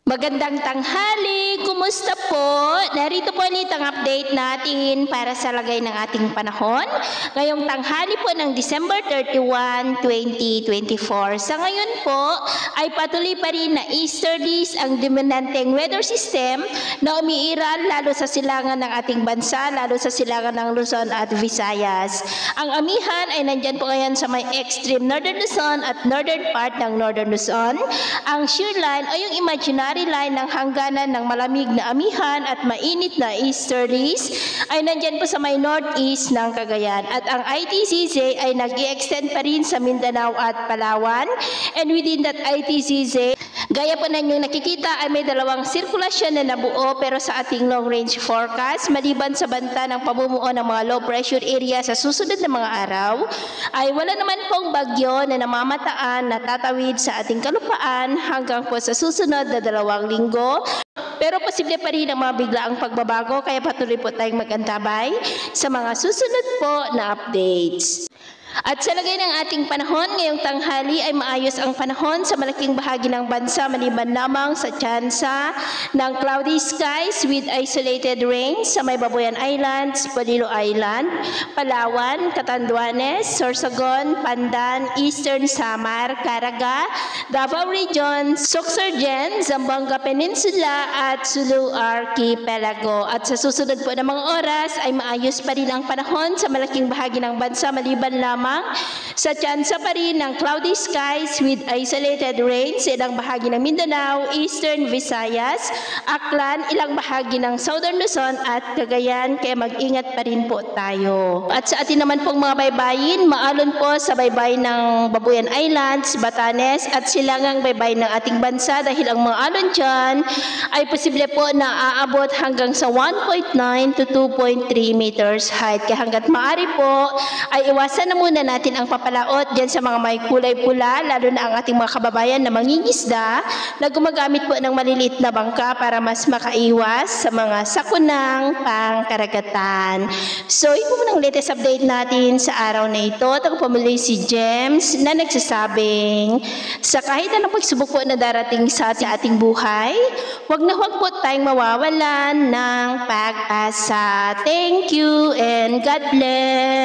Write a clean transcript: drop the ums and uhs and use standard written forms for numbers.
Magandang tanghali! Kumusta po? Narito po ulit ang update natin para sa lagay ng ating panahon. Ngayong tanghali po ng December 31, 2024. Sa ngayon po ay patuloy pa rin na easterlies ang dominanteng weather system na umiiral lalo sa silangan ng ating bansa, lalo sa silangan ng Luzon at Visayas. Ang amihan ay nandyan po ngayon sa may extreme northern Luzon at northern part ng northern Luzon. Ang shear line o yung imaginary line ng hangganan ng malamig na amihan at mainit na easterlies ay nandyan po sa may northeast ng Cagayan. At ang ITCZ ay nag-i-extend pa rin sa Mindanao at Palawan. And within that ITCZ, gaya po na inyong nakikita ay may dalawang sirkulasyon na nabuo pero sa ating long range forecast, maliban sa banta ng pamumuo ng mga low pressure area sa susunod na mga araw, ay wala naman pong bagyo na namamataan na tatawid sa ating kalupaan hanggang po sa susunod na 2 linggo. Pero posible pa rin ang mga biglaang pagbabago kaya patuloy po tayong mag-antabay sa mga susunod po na updates. At sa lagay ng ating panahon, ngayong tanghali ay maayos ang panahon sa malaking bahagi ng bansa maliban lamang sa tsansa ng cloudy skies with isolated rain sa may Babuyan Islands, Polillo Island, Palawan, Catanduanes, Sorsogon, Pandan, Eastern Samar, Caraga, Davao Region, Sorsogon, Zamboanga Peninsula at Sulu Archipelago. At sa susunod po ng mga oras ay maayos pa rin ang panahon sa malaking bahagi ng bansa maliban lamang sa tsansa pa rin ng cloudy skies with isolated rain sa ilang bahagi ng Mindanao, Eastern Visayas, Aklan, ilang bahagi ng Southern Luzon at Cagayan, kaya mag-ingat pa rin po tayo. At sa atin naman pong mga baybayin, maalon po sa baybayin ng Babuyan Islands, Batanes at silangang baybayin ng ating bansa dahil ang mga alon dyan ay posible po na aabot hanggang sa 1.9 to 2.3 meters height. Kaya hanggat maaari po ay iwasan na muna natin ang papalaot dyan sa mga may kulay pula, lalo na ang ating mga kababayan na mangingisda na gumagamit po ng maliliit na bangka para mas makaiwas sa mga sakunang pangkaragatan. So, ito po ang latest update natin sa araw na ito. Ito po muli si James na nagsasabing sa kahit anong pagsubok po na darating sa ating buhay, huwag na huwag po tayong mawawalan ng pag-asa. Thank you and God bless!